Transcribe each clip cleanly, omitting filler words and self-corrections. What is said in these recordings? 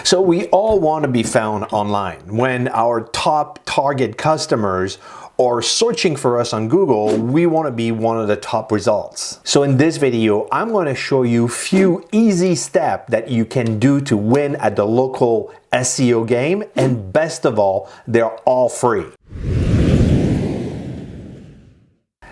So we all want to be found online. When our top target customers are searching for us on Google, we want to be one of the top results. So in this video, I'm going to show you a few easy steps that you can do to win at the local SEO game, and best of all, they're all free.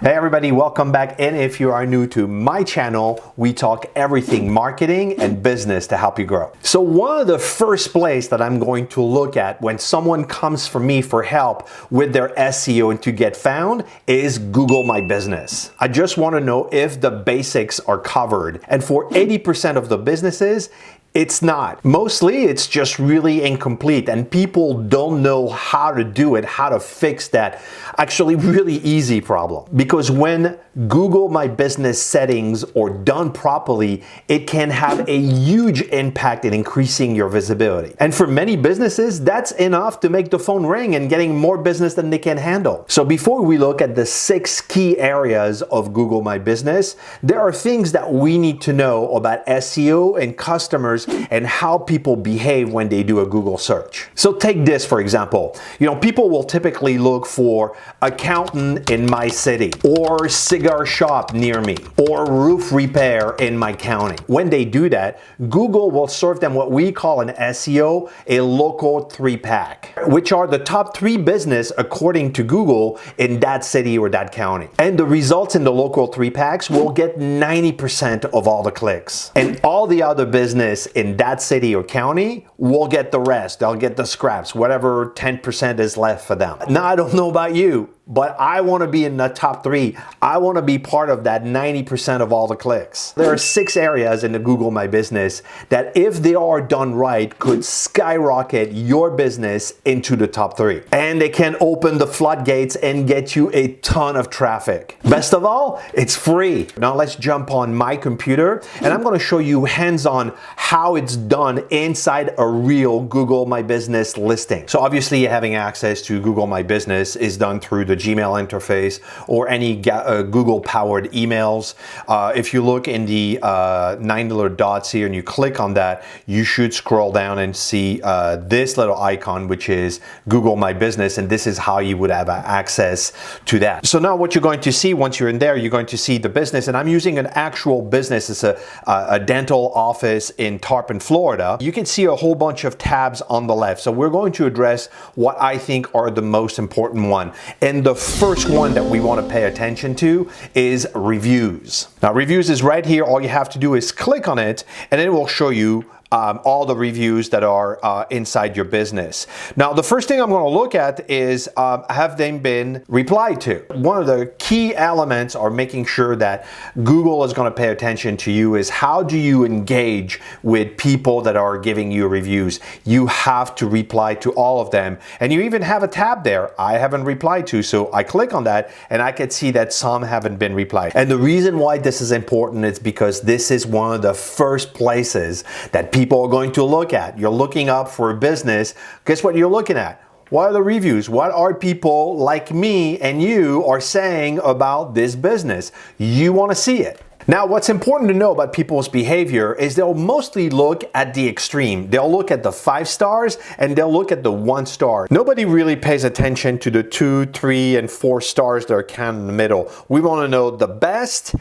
Hey everybody, welcome back, and if you are new to my channel, we talk everything marketing and business to help you grow. So one of the first place that I'm going to look at when someone comes for me for help with their SEO and to get found is Google My Business. I just want to know if the basics are covered, and for 80% of the businesses, it's not. Mostly it's just really incomplete and people don't know how to do it, how to fix that actually really easy problem. Because when Google My Business settings are done properly, it can have a huge impact in increasing your visibility. And for many businesses, that's enough to make the phone ring and getting more business than they can handle. So before we look at the 6 key areas of Google My Business, there are things that we need to know about SEO and customers and how people behave when they do a Google search. So take this for example. People will typically look for accountant in my city, or cigar shop near me, or roof repair in my county. When they do that, Google will serve them what we call an SEO, a local 3-pack, which are the top 3 business according to Google in that city or that county. And the results in the local 3-packs will get 90% of all the clicks. And all the other business in that city or county will get the rest. They'll get the scraps, whatever 10% is left for them. Now, I don't know about you, but I want to be in the top 3. I want to be part of that 90% of all the clicks. There are 6 areas in the Google My Business that, if they are done right, could skyrocket your business into the top 3. And they can open the floodgates and get you a ton of traffic. Best of all, it's free. Now let's jump on my computer and I'm going to show you hands-on how it's done inside a real Google My Business listing. So obviously having access to Google My Business is done through the Gmail interface or any Google powered emails. If you look in the 9 little dots here and you click on that, you should scroll down and see this little icon, which is Google My Business, and this is how you would have access to that. So now what you're going to see once you're in there, you're going to see the business, and I'm using an actual business. It's a dental office in Tarpon, Florida. You can see a whole bunch of tabs on the left. So we're going to address what I think are the most important one. And the first one that we want to pay attention to is reviews. Now reviews is right here. All you have to do is click on it and it will show you all the reviews that are inside your business. Now, the first thing I'm going to look at is have they been replied to? One of the key elements are making sure that Google is going to pay attention to you is how do you engage with people that are giving you reviews. You have to reply to all of them, and you even have a tab there I haven't replied to, so I click on that and I can see that some haven't been replied. And the reason why this is important is because this is one of the first places that people are going to look at. You're looking up for a business. Guess what you're looking at? What are the reviews? What are people like me and you are saying about this business? You want to see it. Now, what's important to know about people's behavior is they'll mostly look at the extreme. They'll look at the 5 stars and they'll look at the 1 star. Nobody really pays attention to the 2, 3, and 4 stars that are kind of in the middle. We want to know the best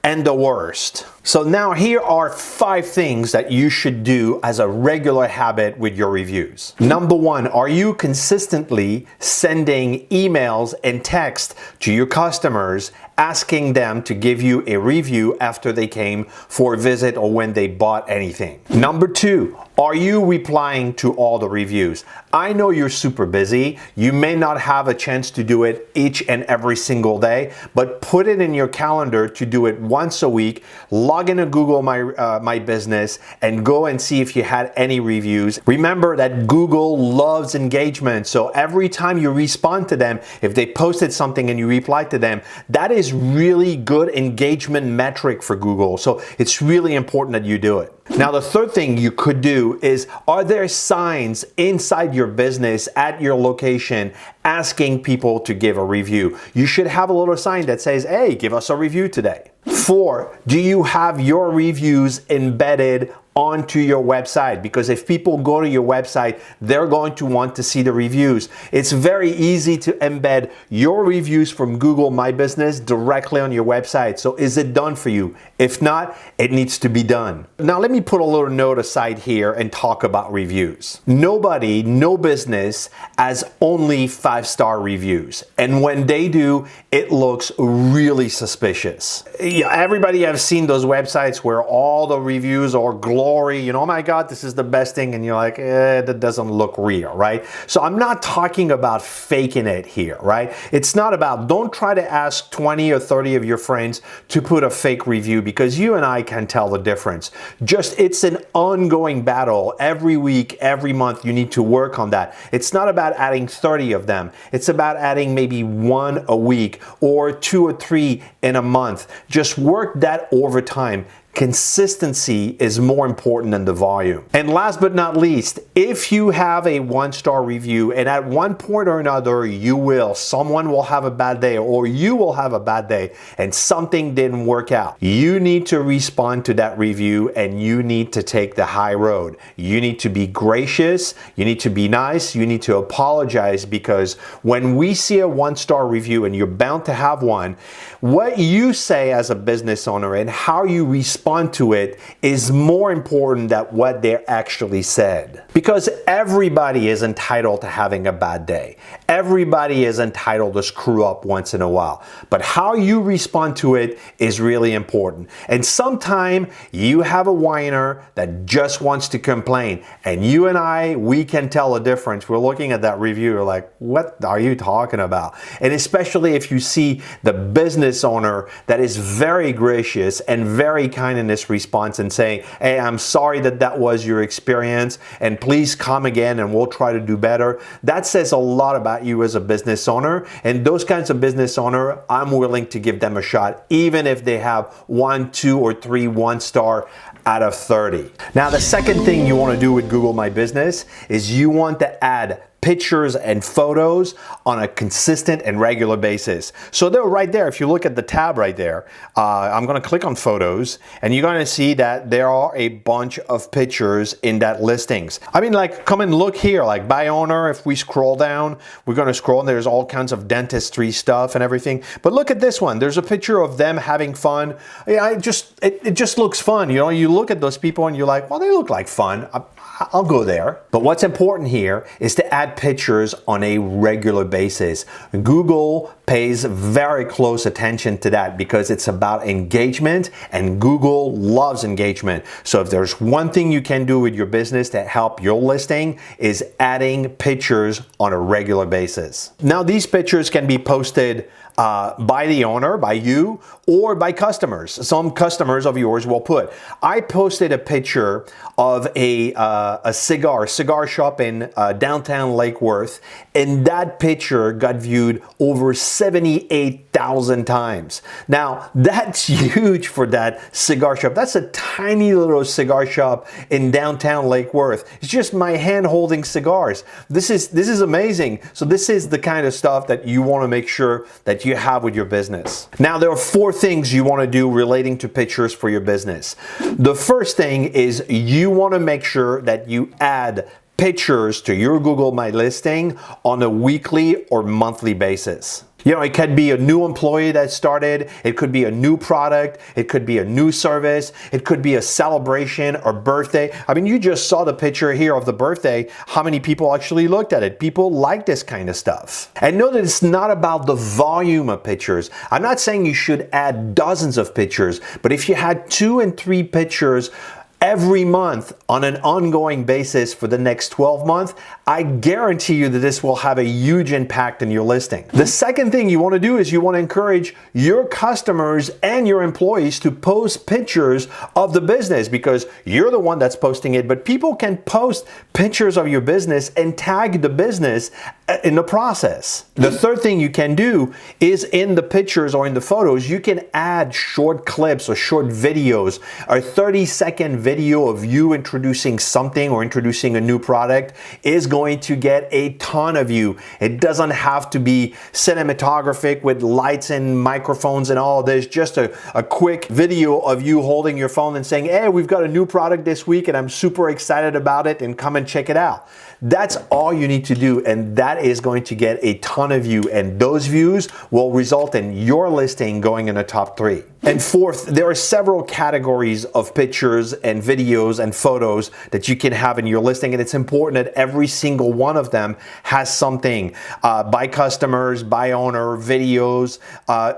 and the worst. So now here are 5 things that you should do as a regular habit with your reviews. Number 1, are you consistently sending emails and text to your customers asking them to give you a review after they came for a visit or when they bought anything? Number 2, are you replying to all the reviews? I know you're super busy. You may not have a chance to do it each and every single day, but put it in your calendar to do it once a week. Log into Google My Business and go and see if you had any reviews. Remember that Google loves engagement. So every time you respond to them, if they posted something and you reply to them, that is really good engagement metric for Google. So it's really important that you do it. Now, the third thing you could do is, are there signs inside your business at your location asking people to give a review? You should have a little sign that says, hey, give us a review today. 4, do you have your reviews embedded onto your website, because if people go to your website, they're going to want to see the reviews. It's very easy to embed your reviews from Google My Business directly on your website. So is it done for you? If not, it needs to be done. Now let me put a little note aside here and talk about reviews. Nobody, no business has only 5-star reviews. And when they do, it looks really suspicious. Yeah, everybody has seen those websites where all the reviews are glory, you know, oh my God, this is the best thing, and you're like, that doesn't look real, right? So I'm not talking about faking it here, right? It's not about, don't try to ask 20 or 30 of your friends to put a fake review, because you and I can tell the difference. Just, it's an ongoing battle. Every week, every month, you need to work on that. It's not about adding 30 of them. It's about adding maybe 1 a week or 2 or 3 in a month. Just work that over time. Consistency is more important than the volume. And last but not least, if you have a 1-star review and at one point or another someone will have a bad day, or you will have a bad day and something didn't work out, you need to respond to that review and you need to take the high road. You need to be gracious, you need to be nice, you need to apologize, because when we see a 1-star review, and you're bound to have one, what you say as a business owner and how you respond to it is more important than what they actually said. Because everybody is entitled to having a bad day. Everybody is entitled to screw up once in a while. But how you respond to it is really important. And sometimes you have a whiner that just wants to complain. And you and I, we can tell the difference. We're looking at that review, we're like, what are you talking about? And especially if you see the business owner that is very gracious and very kind in this response and saying, hey, I'm sorry that was your experience, and please come again and we'll try to do better. That says a lot about you as a business owner. And those kinds of business owner, I'm willing to give them a shot, even if they have 1, 2, or 3 1-star out of 30. Now, the second thing you want to do with Google My Business is you want to add pictures and photos on a consistent and regular basis. So they're right there. If you look at the tab right there, I'm going to click on photos, and you're going to see that there are a bunch of pictures in that listings. I mean, like, come and look here, like by owner. If we scroll down, we're going to scroll and there's all kinds of dentistry stuff and everything. But look at this one. There's a picture of them having fun. Yeah, it just looks fun. You know, you look at those people and you're like, well, they look like fun. I'll go there. But what's important here is to add pictures on a regular basis. Google pays very close attention to that because it's about engagement, and Google loves engagement. So if there's one thing you can do with your business to help your listing, is adding pictures on a regular basis. Now, these pictures can be posted by the owner, by you, or by customers. Some customers of yours will put, I posted a picture of a cigar shop in downtown Lake Worth, and that picture got viewed over 78,000 times. Now, that's huge for that cigar shop. That's a tiny little cigar shop in downtown Lake Worth. It's just my hand holding cigars. This is amazing. So this is the kind of stuff that you want to make sure that you have with your business. Now, there are 4 things you want to do relating to pictures for your business. The first thing is you want to make sure that you add pictures to your Google My listing on a weekly or monthly basis. You know, it could be a new employee that started, it could be a new product, it could be a new service, it could be a celebration or birthday. I mean, you just saw the picture here of the birthday. How many people actually looked at it? People like this kind of stuff. And know that it's not about the volume of pictures. I'm not saying you should add dozens of pictures, but if you had 2 and 3 pictures every month on an ongoing basis for the next 12 months, I guarantee you that this will have a huge impact in your listing. The second thing you want to do is you want to encourage your customers and your employees to post pictures of the business, because you're the one that's posting it, but people can post pictures of your business and tag the business in the process. The third thing you can do is in the pictures or in the photos, you can add short clips or short videos or 30-second video of you introducing something or introducing a new product is going to get a ton of views. It doesn't have to be cinematographic with lights and microphones and all. There's just a quick video of you holding your phone and saying, hey, we've got a new product this week and I'm super excited about it, and come and check it out. That's all you need to do, and that is going to get a ton of views, and those views will result in your listing going in the top 3. And fourth, there are several categories of pictures and videos and photos that you can have in your listing, and it's important that every single one of them has something by customers, by owner, videos,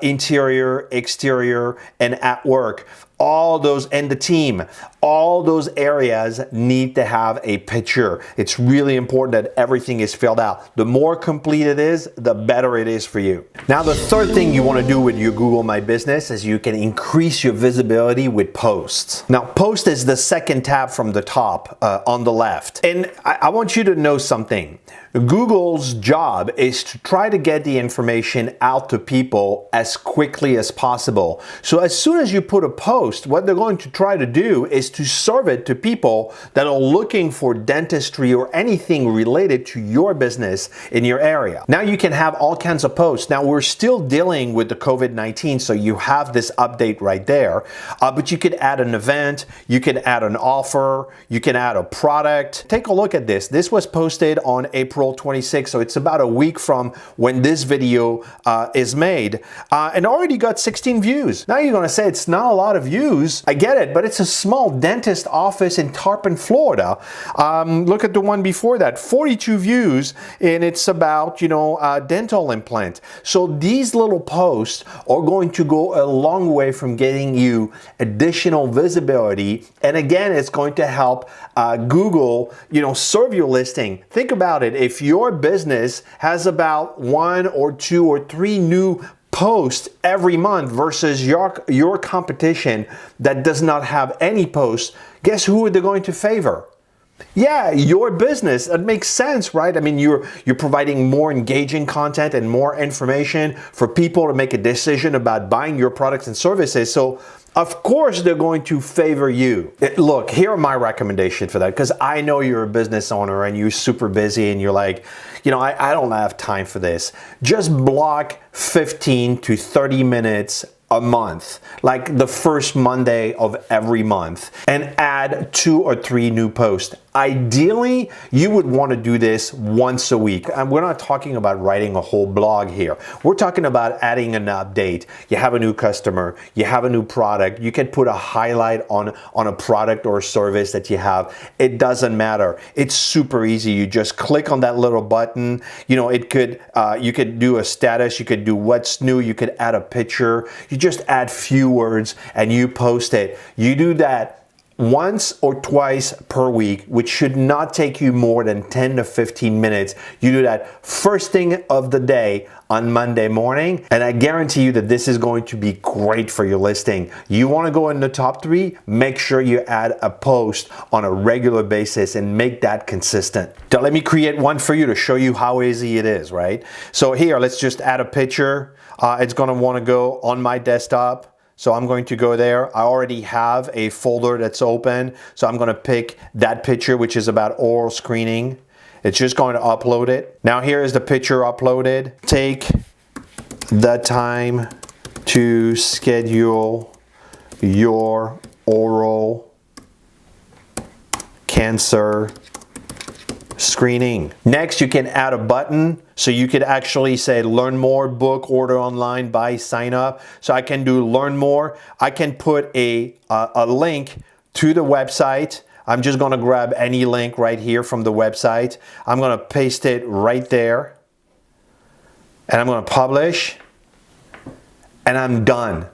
interior, exterior, and at work. All those, and the team, all those areas need to have a picture. It's really important that everything is filled out. The more complete it is, the better it is for you. Now, the third thing you want to do with your Google My Business is you can increase your visibility with posts. Now, post is the second tab from the top on the left. And I want you to know something. Google's job is to try to get the information out to people as quickly as possible. So as soon as you put a post, what they're going to try to do is to serve it to people that are looking for dentistry or anything related to your business in your area. Now you can have all kinds of posts. Now we're still dealing with the COVID-19, so you have this update right there, but you could add an event, you can add an offer, you can add a product. Take a look at this. This was posted on April 26th, so it's about a week from when this video is made, and already got 16 views. Now you're gonna say it's not a lot of views. I get it, but it's a small dentist office in Tarpon, Florida. Look at the one before that, 42 views, and it's about, dental implant. So these little posts are going to go a long way from getting you additional visibility, and again, it's going to help Google, serve your listing. Think about it. If your business has about 1 or 2 or 3 new posts every month versus your competition that does not have any posts, guess who they're going to favor? Yeah, your business. That makes sense, right? I mean, you're providing more engaging content and more information for people to make a decision about buying your products and services. So of course they're going to favor you. Look, here are my recommendations for that, because I know you're a business owner and you're super busy and you're like, I don't have time for this. Just block 15 to 30 minutes a month, like the first Monday of every month, and add 2 or 3 new posts. Ideally, you would want to do this once a week. And we're not talking about writing a whole blog here. We're talking about adding an update. You have a new customer, you have a new product, you can put a highlight on a product or a service that you have. It doesn't matter. It's super easy. You just click on that little button. You could do a status, you could do what's new, you could add a picture. You just add few words and you post it. You do that once or twice per week, which should not take you more than 10 to 15 minutes. You do that first thing of the day on Monday morning, and I guarantee you that this is going to be great for your listing. You want to go in the top 3, make sure you add a post on a regular basis and make that consistent. Now, let me create one for you to show you how easy it is, right? So here, let's just add a picture. It's going to want to go on my desktop. So I'm going to go there. I already have a folder that's open. So I'm going to pick that picture, which is about oral screening. It's just going to upload it. Now here is the picture uploaded. Take the time to schedule your oral cancer screening. Next, you can add a button. So you could actually say learn more, book, order online, buy, sign up. So I can do learn more. I can put a link to the website. I'm just going to grab any link right here from the website. I'm going to paste it right there. And I'm going to publish. And I'm done.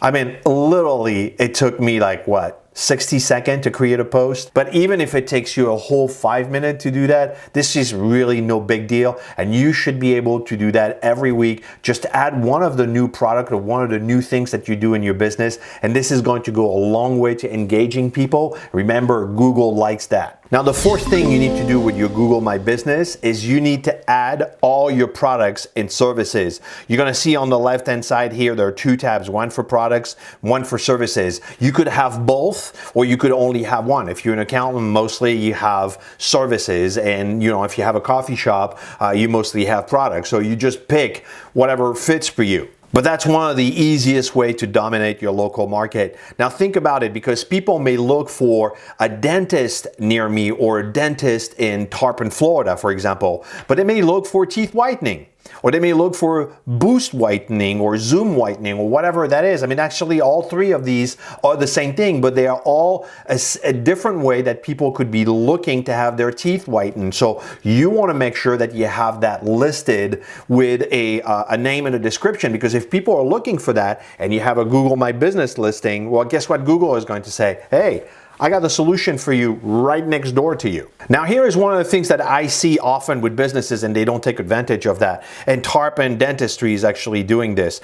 I mean, literally, it took me like what? 60 seconds to create a post. But even if it takes you a whole 5 minutes to do that, this is really no big deal. And you should be able to do that every week. Just add one of the new product or one of the new things that you do in your business. And this is going to go a long way to engaging people. Remember, Google likes that. Now, the fourth thing you need to do with your Google My Business is you need to add all your products and services. You're gonna see on the left-hand side here, there are two tabs, one for products, one for services. You could have both, or you could only have one. If you're an accountant, mostly you have services, and if you have a coffee shop, you mostly have products. So you just pick whatever fits for you. But that's one of the easiest way to dominate your local market. Now think about it, because people may look for a dentist near me or a dentist in Tarpon, Florida, for example, but they may look for teeth whitening, or they may look for boost whitening or zoom whitening or whatever that is. I mean, actually all three of these are the same thing, but they are all a different way that people could be looking to have their teeth whitened. So you want to make sure that you have that listed with a name and a description, because if people are looking for that and you have a Google My Business listing, well, guess what Google is going to say? Hey, I got the solution for you right next door to you. Now, here is one of the things that I see often with businesses, and they don't take advantage of that. And Tarpon Dentistry is actually doing this.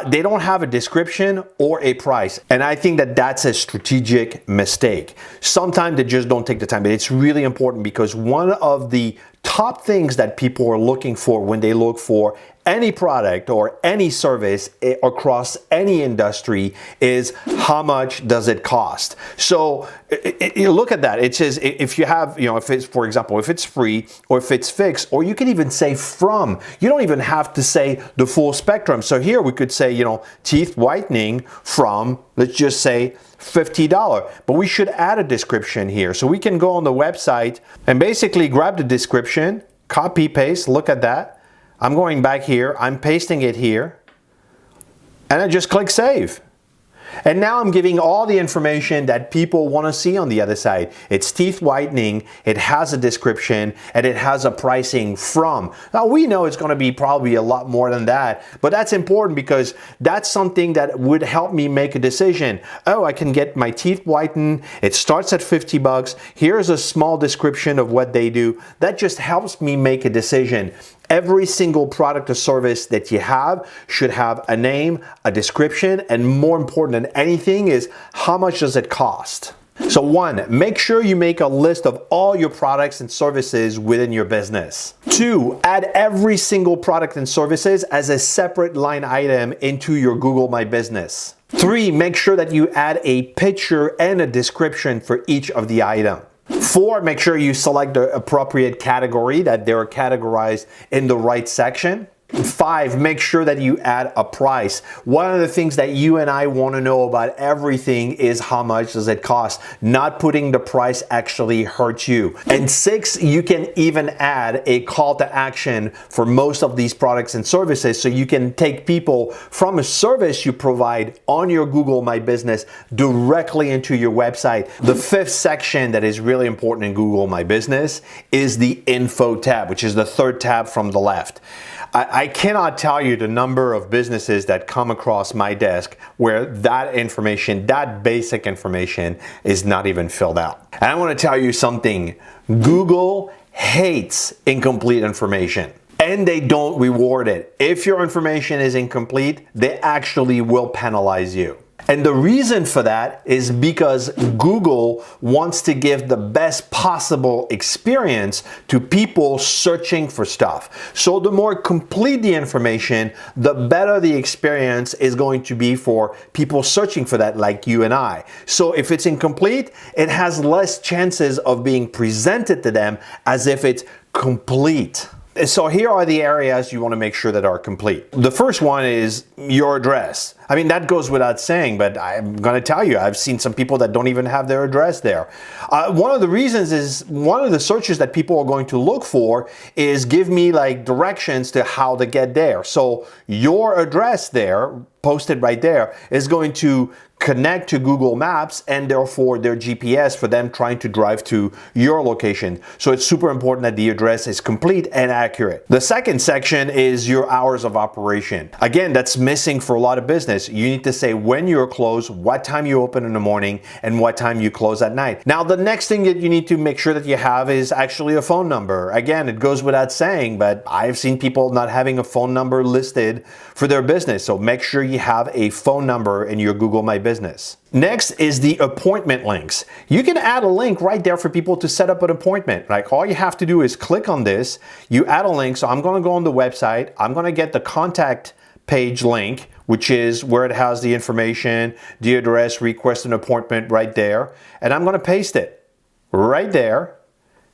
They don't have a description or a price. And I think that that's a strategic mistake. Sometimes they just don't take the time, but it's really important, because one of the top things that people are looking for when they look for any product or any service across any industry is how much does it cost. So you look at that. It says if you have, if it's, for example, if it's free or if it's fixed, or you can even say from. You don't even have to say the full spectrum. So here we could say, teeth whitening from, let's just say, $50. But we should add a description here. So we can go on the website and basically grab the description, copy, paste, look at that. I'm going back here, I'm pasting it here, and I just click save. And now I'm giving all the information that people want to see on the other side. It's teeth whitening, it has a description, and it has a pricing from. Now we know it's going to be probably a lot more than that, but that's important because that's something that would help me make a decision. Oh, I can get my teeth whitened, it starts at $50. Here's a small description of what they do. That just helps me make a decision. Every single product or service that you have should have a name, a description, and more important than anything is how much does it cost? So one, make sure you make a list of all your products and services within your business. Two, add every single product and services as a separate line item into your Google My Business. Three, make sure that you add a picture and a description for each of the items. 4, make sure you select the appropriate category, that they're categorized in the right section. 5, make sure that you add a price. One of the things that you and I want to know about everything is how much does it cost. Not putting the price actually hurts you. And 6, you can even add a call to action for most of these products and services, so you can take people from a service you provide on your Google My Business directly into your website. The 5th section that is really important in Google My Business is the info tab, which is the 3rd tab from the left. I cannot tell you the number of businesses that come across my desk where that information, that basic information, is not even filled out. And I want to tell you something. Google hates incomplete information, and they don't reward it. If your information is incomplete, they actually will penalize you. And the reason for that is because Google wants to give the best possible experience to people searching for stuff. So the more complete the information, the better the experience is going to be for people searching for that, like you and I. So if it's incomplete, it has less chances of being presented to them as if it's complete. So here are the areas you want to make sure that are complete. The first one is your address. I mean, that goes without saying, but I'm going to tell you, I've seen some people that don't even have their address there. One of the reasons is, one of the searches that people are going to look for is give me like directions to how to get there. So your address there, posted right there, is going to connect to Google Maps and therefore their GPS for them trying to drive to your location. So it's super important that the address is complete and accurate. The second section is your hours of operation. Again, that's missing for a lot of business. business, you need to say when you're closed, what time you open in the morning, and what time you close at night. Now, the next thing that you need to make sure that you have is actually a phone number. Again, it goes without saying, but I've seen people not having a phone number listed for their business. So make sure you have a phone number in your Google My Business. Next is the appointment links. You can add a link right there for people to set up an appointment. Like, all you have to do is click on this, you add a link. So I'm going to go on the website, I'm going to get the contact page link, which is where it has the information, the address, request an appointment right there. And I'm going to paste it right there.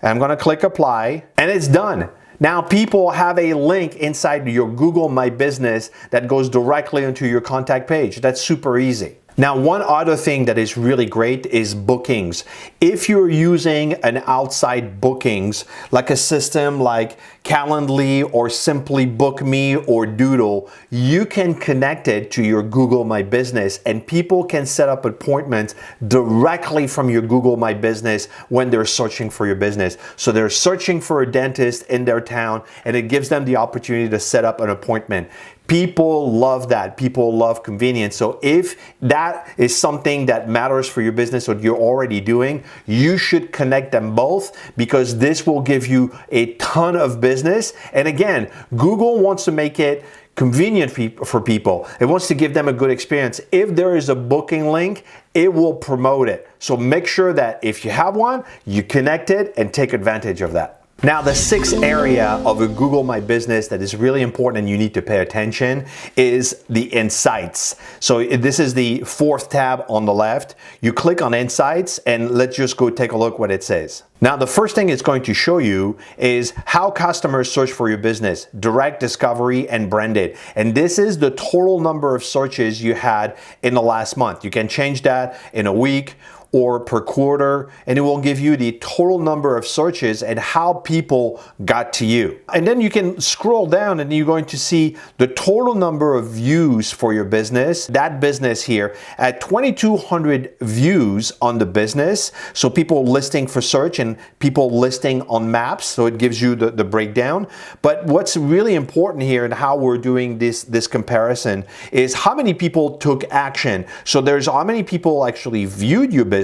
And I'm going to click apply, and it's done. Now people have a link inside your Google My Business that goes directly into your contact page. That's super easy. Now, one other thing that is really great is bookings. If you're using an outside bookings, like a system like Calendly or Simply Book Me or Doodle, you can connect it to your Google My Business, and people can set up appointments directly from your Google My Business when they're searching for your business. So they're searching for a dentist in their town, and it gives them the opportunity to set up an appointment. People love that. People love convenience. So if that is something that matters for your business or you're already doing, you should connect them both, because this will give you a ton of business. And again, Google wants to make it convenient for people. It wants to give them a good experience. If there is a booking link, it will promote it. So make sure that if you have one, you connect it and take advantage of that. Now, the sixth area of a Google My Business that is really important and you need to pay attention is the insights. So this is the fourth tab on the left. You click on insights, and let's just go take a look what it says. Now, the first thing it's going to show you is how customers search for your business: direct, discovery, and branded. And this is the total number of searches you had in the last month. You can change that in a week or per quarter, and it will give you the total number of searches and how people got to you. And then you can scroll down and you're going to see the total number of views for your business. That business here at 2,200 views on the business. So people listing for search and people listing on maps. So it gives you the breakdown. But what's really important here and how we're doing this comparison is how many people took action. So there's how many people actually viewed your business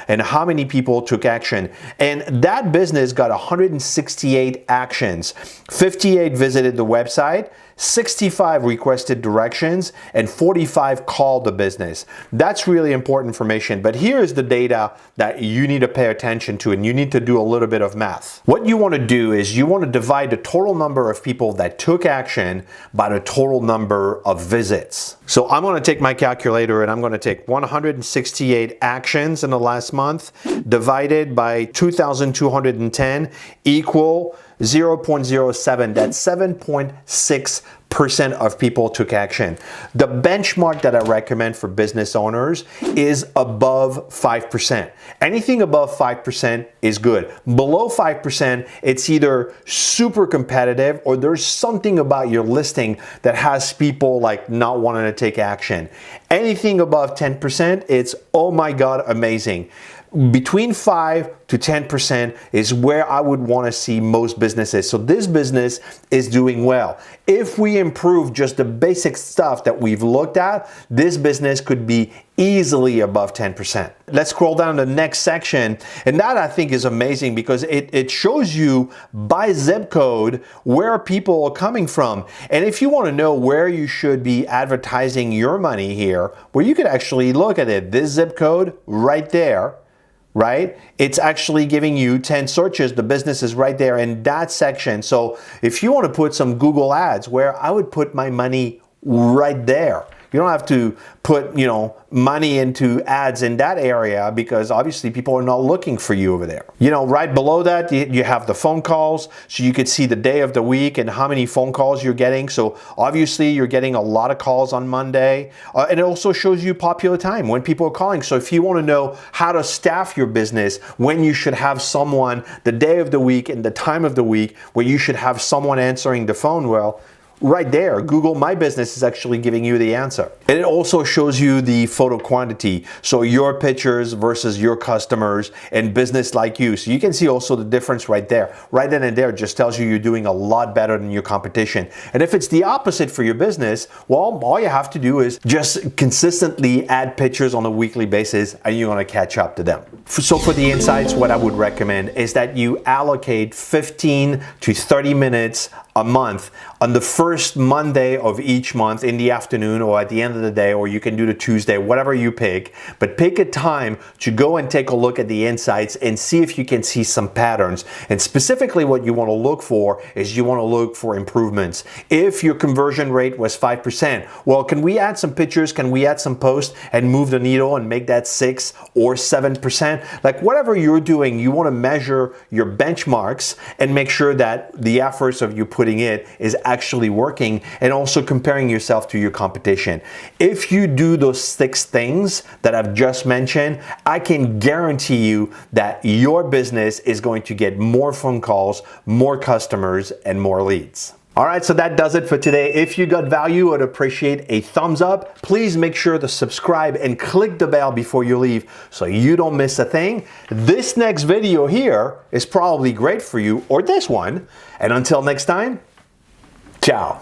and how many people took action. And that business got 168 actions. 58 visited the website, 65 requested directions, and 45 called the business. That's really important information. But here's the data that you need to pay attention to, and you need to do a little bit of math. What you want to do is you want to divide the total number of people that took action by the total number of visits. So I'm going to take my calculator and I'm going to take 168 actions in the last month divided by 2,210 equal 0.07. That's 7.6% of people took action. The benchmark that I recommend for business owners is above 5%. Anything above 5% is good. Below 5%, it's either super competitive or there's something about your listing that has people like not wanting to take action. Anything above 10%, it's, oh my God, amazing. Between 5 to 10% is where I would want to see most businesses. So this business is doing well. If we improve just the basic stuff that we've looked at, this business could be easily above 10%. Let's scroll down to the next section. And that I think is amazing because it shows you by zip code where people are coming from. And if you want to know where you should be advertising your money here, well, you could actually look at it. This zip code right there, right? It's actually giving you 10 searches. The business is right there in that section. So if you want to put some Google ads, where I would put my money right there. You don't have to put, money into ads in that area because obviously people are not looking for you over there. Right below that, you have the phone calls. So you could see the day of the week and how many phone calls you're getting. So obviously you're getting a lot of calls on Monday. And it also shows you popular time when people are calling. So if you want to know how to staff your business, when you should have someone, the day of the week and the time of the week where you should have someone answering the phone, well, right there, Google My Business is actually giving you the answer. And it also shows you the photo quantity. So your pictures versus your customers and business like you. So you can see also the difference right there. Right then and there just tells you you're doing a lot better than your competition. And if it's the opposite for your business, well, all you have to do is just consistently add pictures on a weekly basis and you're gonna catch up to them. So for the insights, what I would recommend is that you allocate 15 to 30 minutes a month on the first Monday of each month in the afternoon or at the end of the day, or you can do the Tuesday, whatever you pick, but pick a time to go and take a look at the insights and see if you can see some patterns. And specifically what you want to look for is you want to look for improvements. If your conversion rate was 5%, well, can we add some pictures? Can we add some posts and move the needle and make that 6 or 7%? Like whatever you're doing, you want to measure your benchmarks and make sure that the efforts of you putting it is actually working, and also comparing yourself to your competition. If you do those 6 things that I've just mentioned, I can guarantee you that your business is going to get more phone calls, more customers, and more leads. All right, so that does it for today. If you got value, I'd appreciate a thumbs up. Please make sure to subscribe and click the bell before you leave so you don't miss a thing. This next video here is probably great for you, or this one. And until next time, ciao.